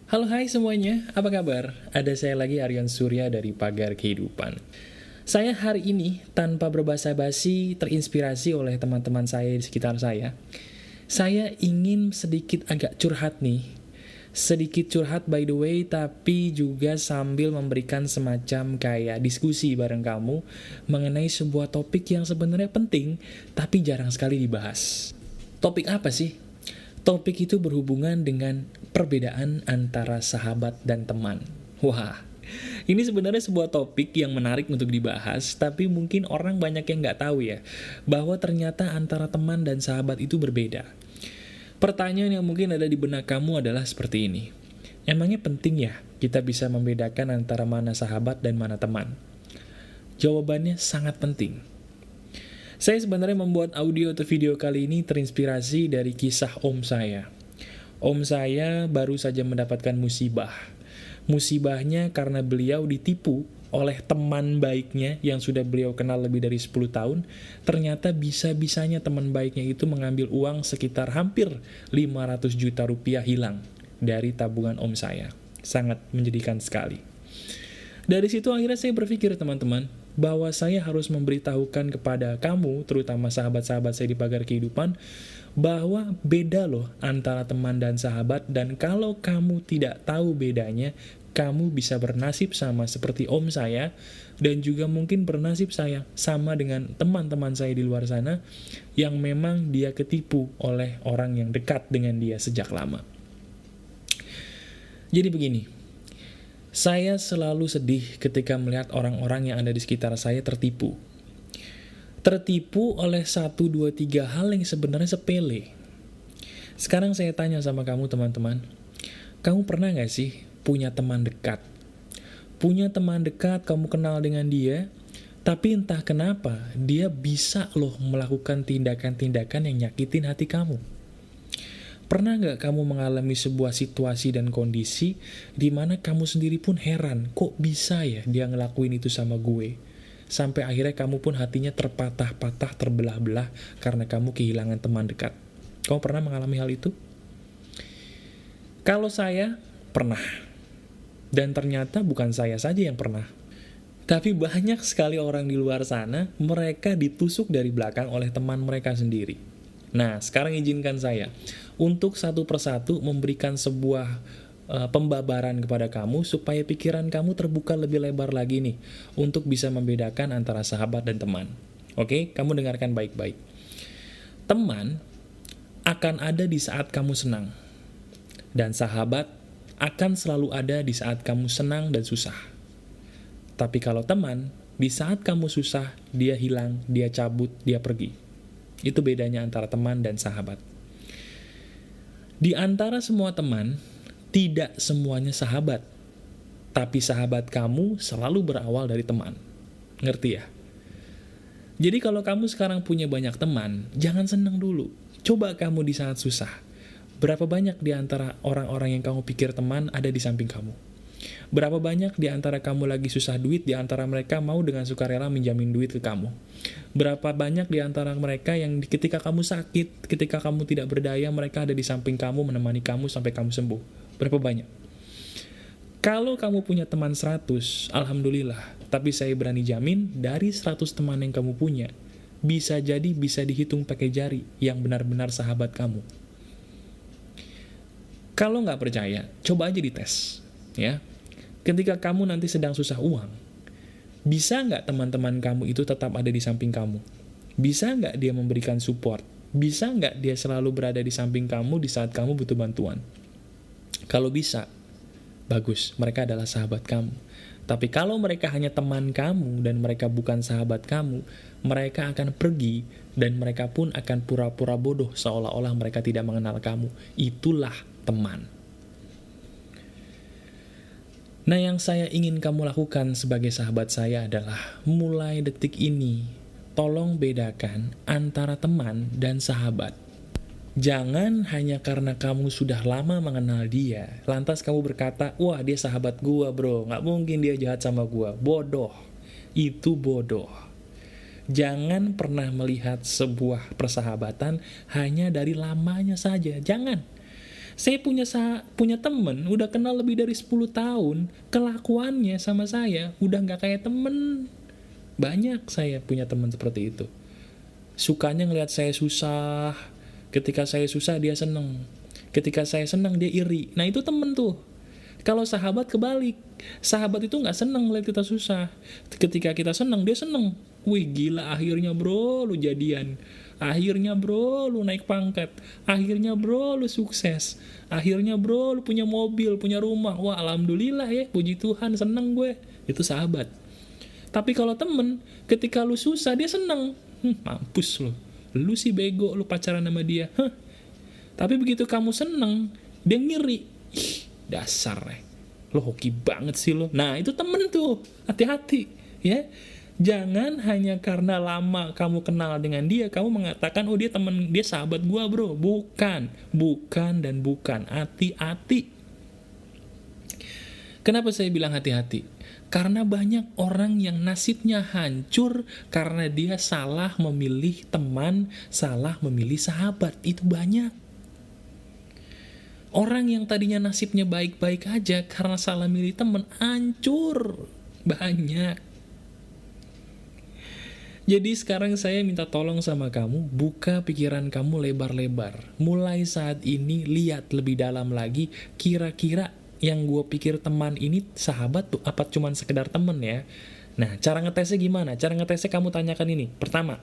Halo hai semuanya, apa kabar? Ada saya lagi Aryan Surya dari Pagar Kehidupan. Saya hari ini tanpa berbasa-basi terinspirasi oleh teman-teman saya di sekitar saya. Saya ingin sedikit agak curhat nih. Sedikit curhat by the way, tapi juga sambil memberikan semacam kayak diskusi bareng kamu mengenai sebuah topik yang sebenarnya penting, tapi jarang sekali dibahas. Topik apa sih? Topik itu berhubungan dengan perbedaan antara sahabat dan teman. Wah, ini sebenarnya sebuah topik yang menarik untuk dibahas, tapi mungkin orang banyak yang nggak tahu ya, bahwa ternyata antara teman dan sahabat itu berbeda. Pertanyaan yang mungkin ada di benak kamu adalah seperti ini. Emangnya penting ya kita bisa membedakan antara mana sahabat dan mana teman? Jawabannya sangat penting. Saya sebenarnya membuat audio atau video kali ini terinspirasi dari kisah om saya. Om saya baru saja mendapatkan musibah. Musibahnya karena beliau ditipu oleh teman baiknya yang sudah beliau kenal lebih dari 10 tahun. Ternyata bisa-bisanya teman baiknya itu mengambil uang sekitar hampir 500 juta rupiah hilang dari tabungan om saya. Sangat menjadikan sekali. Dari situ akhirnya saya berpikir teman-teman, bahwa saya harus memberitahukan kepada kamu, terutama sahabat-sahabat saya di Pagar Kehidupan, bahwa beda loh antara teman dan sahabat, dan kalau kamu tidak tahu bedanya, kamu bisa bernasib sama seperti om saya, dan juga mungkin bernasib saya sama dengan teman-teman saya di luar sana, yang memang dia ketipu oleh orang yang dekat dengan dia sejak lama. Jadi begini, saya selalu sedih ketika melihat orang-orang yang ada di sekitar saya tertipu. Tertipu oleh 1, 2, 3 hal yang sebenarnya sepele. Sekarang saya tanya sama kamu teman-teman, kamu pernah gak sih punya teman dekat? Punya teman dekat, kamu kenal dengan dia, tapi entah kenapa dia bisa loh melakukan tindakan-tindakan yang nyakitin hati kamu. Pernah nggak kamu mengalami sebuah situasi dan kondisi di mana kamu sendiri pun heran, kok bisa ya dia ngelakuin itu sama gue? Sampai akhirnya kamu pun hatinya terpatah-patah, terbelah-belah karena kamu kehilangan teman dekat. Kamu pernah mengalami hal itu? Kalau saya, pernah. Dan ternyata bukan saya saja yang pernah. Tapi banyak sekali orang di luar sana, mereka ditusuk dari belakang oleh teman mereka sendiri. Nah, sekarang izinkan saya untuk satu persatu memberikan sebuah pembabaran kepada kamu supaya pikiran kamu terbuka lebih lebar lagi nih untuk bisa membedakan antara sahabat dan teman. Oke, kamu dengarkan baik-baik. Teman akan ada di saat kamu senang, dan sahabat akan selalu ada di saat kamu senang dan susah. Tapi kalau teman, di saat kamu susah, dia hilang, dia cabut, dia pergi. Itu bedanya antara teman dan sahabat. Di antara semua teman, tidak semuanya sahabat. Tapi sahabat kamu selalu berawal dari teman. Ngerti ya? Jadi kalau kamu sekarang punya banyak teman, jangan senang dulu. Coba kamu di saat susah. Berapa banyak di antara orang-orang yang kamu pikir teman ada di samping kamu? Berapa banyak di antara kamu lagi susah duit, di antara mereka mau dengan sukarela menjamin duit ke kamu? Berapa banyak di antara mereka yang ketika kamu sakit, ketika kamu tidak berdaya, mereka ada di samping kamu, menemani kamu sampai kamu sembuh? Berapa banyak? Kalau kamu punya teman 100, alhamdulillah. Tapi saya berani jamin, dari 100 teman yang kamu punya, bisa jadi bisa dihitung pakai jari yang benar-benar sahabat kamu. Kalau nggak percaya, coba aja dites. Ya, ketika kamu nanti sedang susah uang, bisa nggak teman-teman kamu itu tetap ada di samping kamu? Bisa nggak dia memberikan support? Bisa nggak dia selalu berada di samping kamu di saat kamu butuh bantuan? Kalau bisa, bagus, mereka adalah sahabat kamu. Tapi kalau mereka hanya teman kamu dan mereka bukan sahabat kamu, mereka akan pergi dan mereka pun akan pura-pura bodoh seolah-olah mereka tidak mengenal kamu. Itulah teman. Nah, yang saya ingin kamu lakukan sebagai sahabat saya adalah mulai detik ini, tolong bedakan antara teman dan sahabat. Jangan hanya karena kamu sudah lama mengenal dia, lantas kamu berkata, wah dia sahabat gua bro, gak mungkin dia jahat sama gua. Bodoh, itu bodoh. Jangan pernah melihat sebuah persahabatan hanya dari lamanya saja, jangan. Saya punya temen, udah kenal lebih dari 10 tahun, kelakuannya sama saya udah nggak kayak temen. Banyak saya punya temen seperti itu. Sukanya ngelihat saya susah, ketika saya susah dia seneng, ketika saya seneng dia iri. Nah itu temen tuh. Kalau sahabat kebalik, sahabat itu nggak seneng ngeliat kita susah, ketika kita seneng dia seneng. Wih gila, akhirnya bro lu jadian, akhirnya bro lu naik pangkat, akhirnya bro lu sukses, akhirnya bro lu punya mobil, punya rumah. Wah alhamdulillah ya, puji Tuhan, seneng gue. Itu sahabat. Tapi kalau temen, ketika lu susah dia seneng. Mampus lu sih bego, lu pacaran sama dia. Tapi begitu kamu seneng, dia ngiri. Ih, dasar ya, lo hoki banget sih lo. Nah itu temen tuh, hati-hati ya. Jangan hanya karena lama kamu kenal dengan dia, kamu mengatakan, oh dia temen, dia sahabat gua bro. Bukan, dan bukan. Hati-hati. Kenapa saya bilang hati-hati? Karena banyak orang yang nasibnya hancur karena dia salah memilih teman, salah memilih sahabat. Itu banyak. Orang yang tadinya nasibnya baik-baik aja karena salah milih teman, hancur. Banyak. Jadi sekarang saya minta tolong sama kamu, buka pikiran kamu lebar-lebar. Mulai saat ini lihat lebih dalam lagi, kira-kira yang gue pikir teman ini sahabat tuh apa cuman sekedar temen ya. Nah cara ngetesnya gimana? Cara ngetesnya kamu tanyakan ini. Pertama,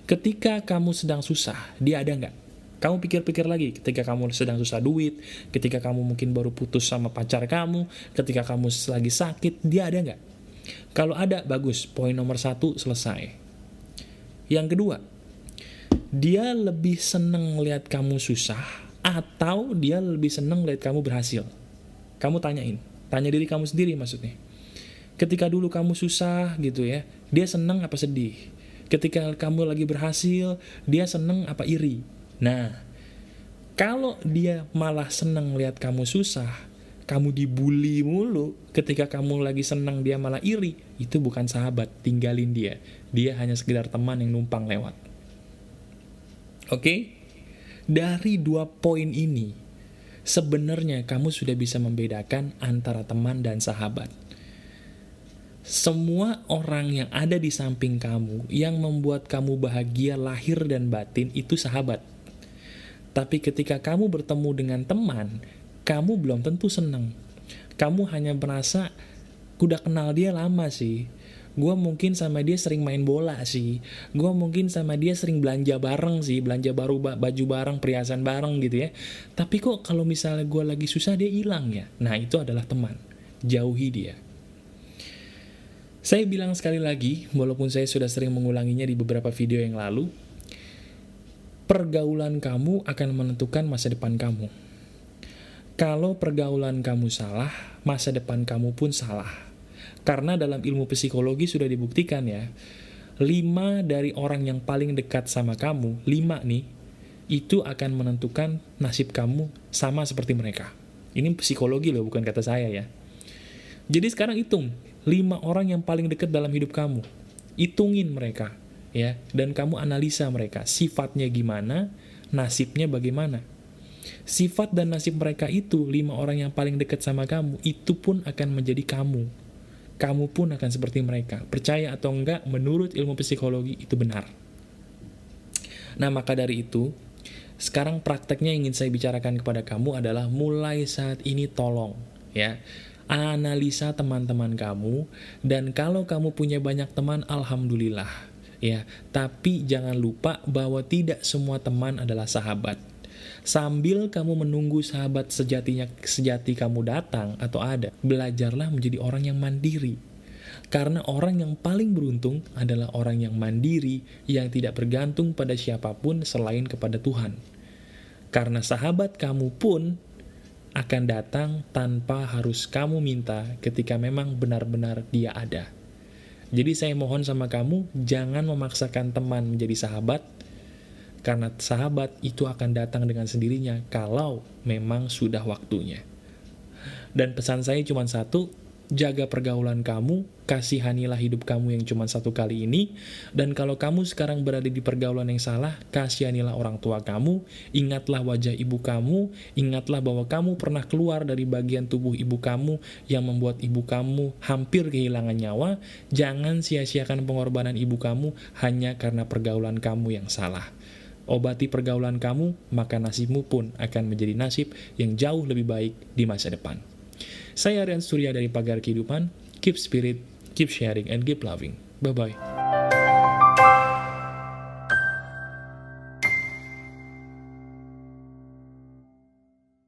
ketika kamu sedang susah, dia ada nggak? Kamu pikir-pikir lagi, ketika kamu sedang susah duit, ketika kamu mungkin baru putus sama pacar kamu, ketika kamu lagi sakit, dia ada nggak? Kalau ada, bagus. Poin nomor 1 selesai. Yang kedua, dia lebih seneng lihat kamu susah, atau dia lebih seneng lihat kamu berhasil? Kamu tanya diri kamu sendiri maksudnya. Ketika dulu kamu susah gitu ya, dia seneng apa sedih? Ketika kamu lagi berhasil, dia seneng apa iri? Nah, kalau dia malah seneng lihat kamu susah, kamu dibully mulu, ketika kamu lagi seneng dia malah iri, itu bukan sahabat, tinggalin dia. Dia hanya sekedar teman yang numpang lewat. Oke? Dari 2 poin ini, sebenarnya kamu sudah bisa membedakan antara teman dan sahabat. Semua orang yang ada di samping kamu, yang membuat kamu bahagia lahir dan batin, itu sahabat. Tapi ketika kamu bertemu dengan teman, kamu belum tentu senang. Kamu hanya merasa, udah kenal dia lama sih, gue mungkin sama dia sering main bola sih, gue mungkin sama dia sering belanja bareng sih, belanja baru, baju bareng, perhiasan bareng gitu ya. Tapi kok kalau misalnya gue lagi susah dia hilang ya. Nah itu adalah teman, jauhi dia. Saya bilang sekali lagi, walaupun saya sudah sering mengulanginya di beberapa video yang lalu, pergaulan kamu akan menentukan masa depan kamu. Kalau pergaulan kamu salah, masa depan kamu pun salah. Karena dalam ilmu psikologi sudah dibuktikan ya, 5 dari orang yang paling dekat sama kamu, 5 nih, itu akan menentukan nasib kamu sama seperti mereka. Ini psikologi loh, bukan kata saya ya. Jadi sekarang hitung, 5 orang yang paling dekat dalam hidup kamu. Hitungin mereka, ya, dan kamu analisa mereka, sifatnya gimana, nasibnya bagaimana. Sifat dan nasib mereka itu, 5 orang yang paling dekat sama kamu, itu pun akan menjadi kamu. Kamu pun akan seperti mereka. Percaya atau enggak, menurut ilmu psikologi itu benar. Nah, maka dari itu, sekarang prakteknya yang ingin saya bicarakan kepada kamu adalah mulai saat ini tolong, ya, analisa teman-teman kamu, dan kalau kamu punya banyak teman, alhamdulillah, ya. Tapi jangan lupa bahwa tidak semua teman adalah sahabat. Sambil kamu menunggu sahabat sejati kamu datang atau ada, belajarlah menjadi orang yang mandiri. Karena orang yang paling beruntung adalah orang yang mandiri, yang tidak bergantung pada siapapun selain kepada Tuhan. Karena sahabat kamu pun akan datang tanpa harus kamu minta ketika memang benar-benar dia ada. Jadi saya mohon sama kamu, jangan memaksakan teman menjadi sahabat, karena sahabat itu akan datang dengan sendirinya kalau memang sudah waktunya. Dan pesan saya cuma satu, jaga pergaulan kamu, kasihanilah hidup kamu yang cuma satu kali ini, dan kalau kamu sekarang berada di pergaulan yang salah, kasihanilah orang tua kamu, ingatlah wajah ibu kamu, ingatlah bahwa kamu pernah keluar dari bagian tubuh ibu kamu yang membuat ibu kamu hampir kehilangan nyawa. Jangan sia-siakan pengorbanan ibu kamu hanya karena pergaulan kamu yang salah. Obati pergaulan kamu, maka nasibmu pun akan menjadi nasib yang jauh lebih baik di masa depan. Saya Aryan Surya dari Pagar Kehidupan. Keep spirit, keep sharing, and keep loving. Bye-bye.